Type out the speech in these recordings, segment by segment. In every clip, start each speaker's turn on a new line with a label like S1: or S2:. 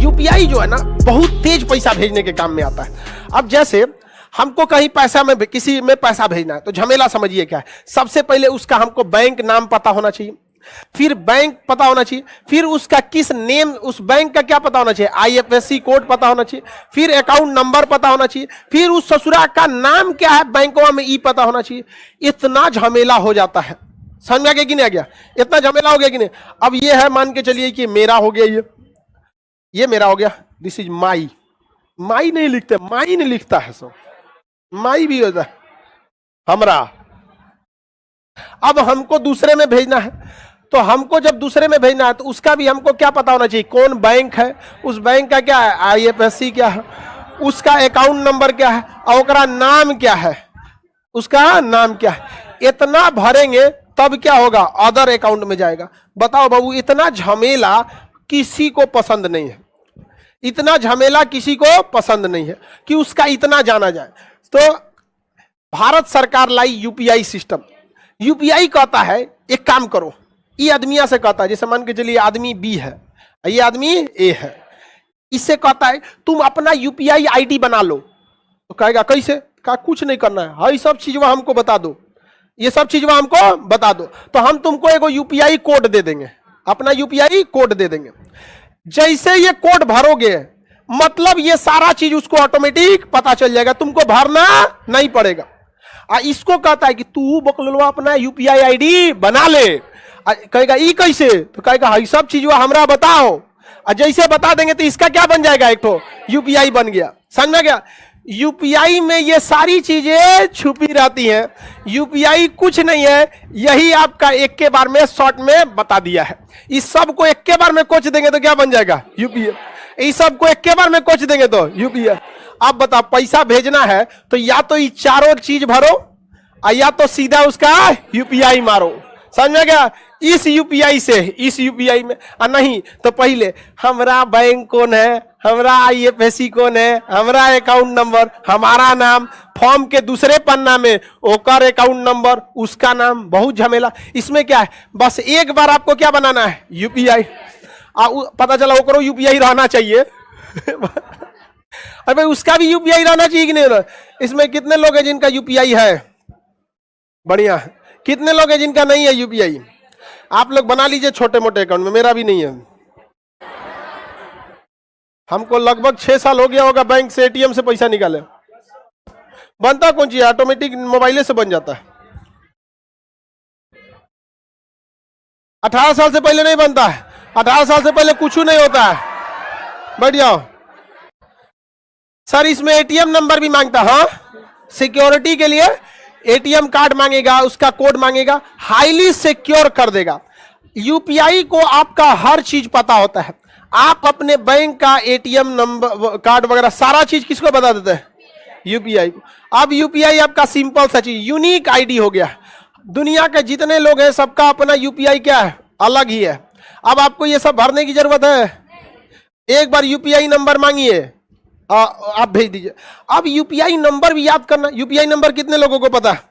S1: UPI जो है ना बहुत तेज पैसा भेजने के काम में आता है। अब जैसे हमको कहीं पैसा में किसी में पैसा भेजना है तो झमेला समझिए क्या है। सबसे पहले उसका हमको बैंक नाम पता होना चाहिए, फिर बैंक पता होना चाहिए, फिर उसका किस नेम, उस बैंक का क्या पता होना चाहिए, आईएफएससी कोड पता होना चाहिए, फिर अकाउंट नंबर पता होना चाहिए, फिर उस ससुरा का नाम क्या है बैंकों में ई पता होना चाहिए। इतना झमेला हो जाता है, समझ में आ गया कि नहीं आ गया? इतना झमेला हो गया कि नहीं? अब ये है, मान के चलिए कि मेरा हो गया, ये मेरा हो गया, दिस इज माई। माई नहीं लिखते, माई नहीं लिखता है, सब माई भी होता है हमरा। अब हमको दूसरे में भेजना है, तो हमको जब दूसरे में भेजना है तो उसका भी हमको क्या पता होना चाहिए, कौन बैंक है, उस बैंक का क्या है, आईएफएससी क्या है, उसका अकाउंट नंबर क्या है, और उसका नाम क्या है, उसका नाम क्या है। इतना भरेंगे तब क्या होगा, अदर अकाउंट में जाएगा। बताओ बाबू, इतना झमेला किसी को पसंद नहीं है, इतना झमेला किसी को पसंद नहीं है कि उसका इतना जाना जाए। तो भारत सरकार लाई यूपीआई सिस्टम। यूपीआई कहता है एक काम करो, ये आदमिया से कहता है, जैसे मान के चलिए आदमी बी है, ये आदमी ए है, इससे कहता है तुम अपना यूपीआई आईडी बना लो। तो कहेगा कैसे? कहा कुछ नहीं करना है, हाई सब चीज वह हमको बता दो, ये सब चीज वह हमको बता दो, तो हम तुमको एगो यूपीआई कोड दे देंगे, अपना यूपीआई कोड दे देंगे। जैसे ये कोड भरोगे मतलब ये सारा चीज उसको ऑटोमेटिक पता चल जाएगा, तुमको भरना नहीं पड़ेगा। इसको कहता है कि तू बकलवा अपना यूपीआई आईडी बना ले। कहेगा ई कैसे? तो कहेगा हाई सब चीज हमरा बताओ, और जैसे बता देंगे तो इसका क्या बन जाएगा, एक तो यूपीआई बन गया। समझ में गया? यूपीआई में ये सारी चीजें छुपी रहती हैं, यूपीआई कुछ नहीं है, यही आपका एक के बार में शॉर्ट में बता दिया है। इस सब को एक के बार में कोच देंगे तो क्या बन जाएगा, यूपीआई। इस सब को एक के बार में कोच देंगे तो यूपीआई। अब बताओ, पैसा भेजना है तो या तो ये चारों चीज भरो, या तो सीधा उसका यूपीआई मारो। समझ में गया? इस यूपीआई से इस यूपीआई में, नहीं तो पहले हमरा बैंक कौन है, हमरा आईएफएससी कौन है, हमरा अकाउंट नंबर, हमारा नाम, फॉर्म के दूसरे पन्ना में ओकर अकाउंट नंबर, उसका नाम, बहुत झमेला। इसमें क्या है, बस एक बार आपको क्या बनाना है, यूपीआई। पता चला ओकरो यूपीआई रहना चाहिए अरे भाई उसका भी यूपीआई रहना चाहिए कि नहीं? इसमें कितने लोग हैं जिनका यूपीआई है? बढ़िया। कितने लोग हैं जिनका नहीं है यूपीआई? आप लोग बना लीजिए छोटे मोटे अकाउंट में, मेरा भी नहीं है। हमको लगभग 6 साल हो गया होगा बैंक से एटीएम से पैसा निकाले। बनता कौन चीज, ऑटोमेटिक मोबाइल से बन जाता है। 18 साल से पहले नहीं बनता है, 18 साल से पहले कुछ नहीं होता है। बैठ जाओ सर, इसमें एटीएम नंबर भी मांगता है, हाँ, सिक्योरिटी के लिए एटीएम कार्ड मांगेगा, उसका कोड मांगेगा, हाईली सिक्योर कर देगा। यूपीआई को आपका हर चीज पता होता है। आप अपने बैंक का एटीएम नंबर, कार्ड वगैरह सारा चीज किसको बता देते हैं, यूपीआई को। अब यूपीआई आपका सिंपल सा चीज, यूनिक आईडी हो गया। दुनिया के जितने लोग हैं सबका अपना यूपीआई क्या है, अलग ही है। अब आपको ये सब भरने की जरूरत है, एक बार यूपीआई नंबर मांगिए, आप भेज दीजिए। अब यूपीआई नंबर भी याद करना। यूपीआई नंबर कितने लोगों को पता है?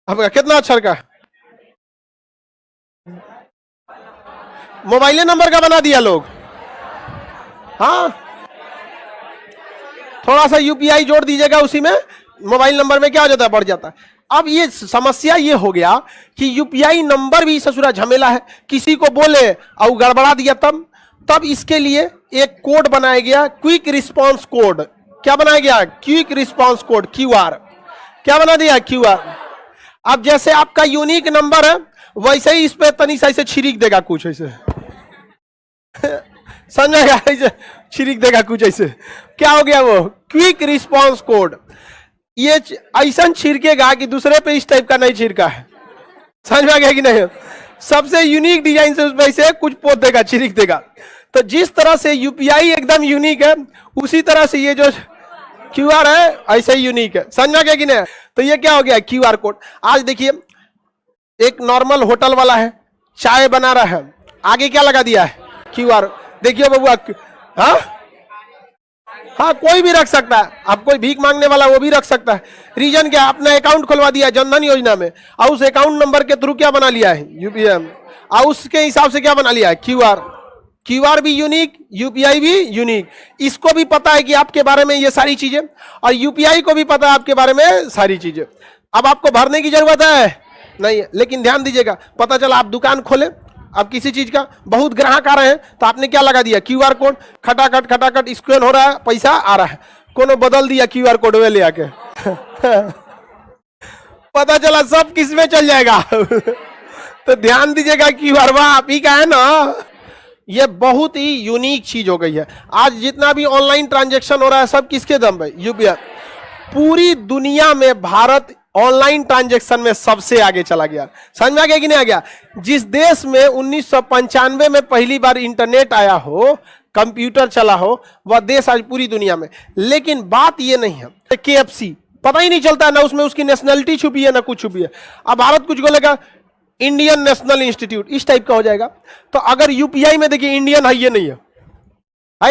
S1: अब कितना अक्षर का? मोबाइल नंबर का बना दिया लोग, हाँ। थोड़ा सा यूपीआई जोड़ दीजिएगा उसी में, मोबाइल नंबर में क्या हो जाता है, बढ़ जाता है। अब ये समस्या ये हो गया कि यूपीआई नंबर भी ससुरा झमेला है। किसी को बोले और गड़बड़ा दिया तब इसके लिए एक कोड बनाया गया, क्विक रिस्पांस कोड। क्या बनाया गया? Quick response code, QR. क्या बना दिया? क्यूआर। अब जैसे आपका यूनिक नंबर है वैसे ही इस पे तनी सा ऐसे छिड़क देगा कुछ ऐसे समझेगा, ऐसे छिड़क देगा कुछ ऐसे। क्या हो गया वो? Quick response code. ये ऐसा छिड़केगा कि दूसरे पे इस टाइप का नहीं छिड़का है। समझ में आ गया कि नहीं? सबसे यूनिक डिजाइन से उसमें से कुछ पोत देगा, छिड़क देगा। तो जिस तरह से यूपीआई एकदम यूनिक है, उसी तरह से ये जो क्यूआर है ऐसे ही यूनिक है। समझ में आ गया कि नहीं? तो ये क्या हो गया? QR code. आज देखिए, एक नॉर्मल होटल वाला है, चाय बना रहा है, आगे क्या लगा दिया है? क्यूआर। देखिए बबुआ, हाँ कोई भी रख सकता है। अब कोई भीख मांगने वाला वो भी रख सकता है। रीजन क्या? अपना अकाउंट खुलवा दिया जनधन योजना में, और उस अकाउंट नंबर के थ्रू क्या बना लिया है? यूपीआई। और उसके हिसाब से क्या बना लिया है? क्यूआर। क्यूआर भी यूनिक, यूपीआई भी यूनिक। इसको भी पता है कि आपके बारे में ये सारी चीजें, और यूपीआई को भी पता है आपके बारे में सारी चीजें। अब आपको भरने की जरूरत है नहीं है, लेकिन ध्यान दीजिएगा, पता चला आप दुकान खोले, अब किसी चीज का बहुत ग्राहक आ रहे हैं, तो आपने क्या लगा दिया, क्यूआर कोड, खटाखट स्कैन हो रहा है, पैसा आ रहा है, कोनो बदल दिया क्यूआर कोड वे ले आके पता चला सब किस में चल जाएगा तो ध्यान दीजिएगा, क्यूआर आप ही का है ना। ये बहुत ही यूनिक चीज हो गई है। आज जितना भी ऑनलाइन ट्रांजैक्शन हो रहा है सब किसके दम पे, यूपीआई। पूरी दुनिया में भारत ऑनलाइन ट्रांजैक्शन में सबसे आगे चला गया। समझ में आ गया कि नहीं आ गया? जिस देश में 1995 में पहली बार इंटरनेट आया हो, कंप्यूटर चला हो, वह देश आज पूरी दुनिया में। लेकिन बात यह नहीं है, केएफसी पता ही नहीं चलता, ना उसमें उसकी नेशनलिटी छुपी है ना कुछ छुपी है। अब भारत कुछ बोलेगा इंडियन नेशनल इंस्टीट्यूट, इस टाइप का हो जाएगा। तो अगर यूपीआई में देखिए इंडियन है, ये नहीं है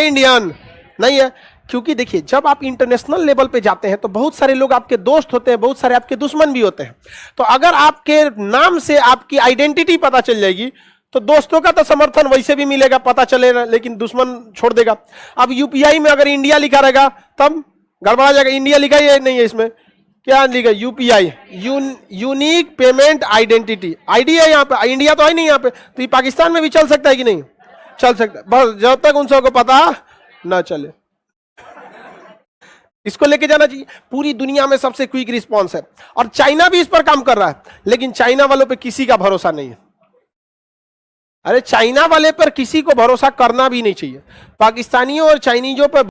S1: इंडियन नहीं है, क्योंकि देखिए जब आप इंटरनेशनल लेवल पे जाते हैं तो बहुत सारे लोग आपके दोस्त होते हैं, बहुत सारे आपके दुश्मन भी होते हैं। तो अगर आपके नाम से आपकी आइडेंटिटी पता चल जाएगी तो दोस्तों का तो समर्थन वैसे भी मिलेगा, पता चलेगा, लेकिन दुश्मन छोड़ देगा। अब यूपीआई में अगर इंडिया लिखा रहेगा तब गड़बड़ा जाएगा। इंडिया लिखा ही नहीं है, इसमें क्या लिखा, UPI, unique payment identity, ID है यहाँ पे, इंडिया तो है नहीं यहाँ पे, तो ये पाकिस्तान में भी चल सकता है कि नहीं चल सकता है, बस जब तक उन सबको पता ना चले। इसको लेके जाना चाहिए। पूरी दुनिया में सबसे क्विक रिस्पॉन्स है, और चाइना भी इस पर काम कर रहा है, लेकिन चाइना वालों पे किसी का भरोसा नहीं है। अरे चाइना वाले पर किसी को भरोसा करना भी नहीं चाहिए। पाकिस्तानियों और चाइनीजों पर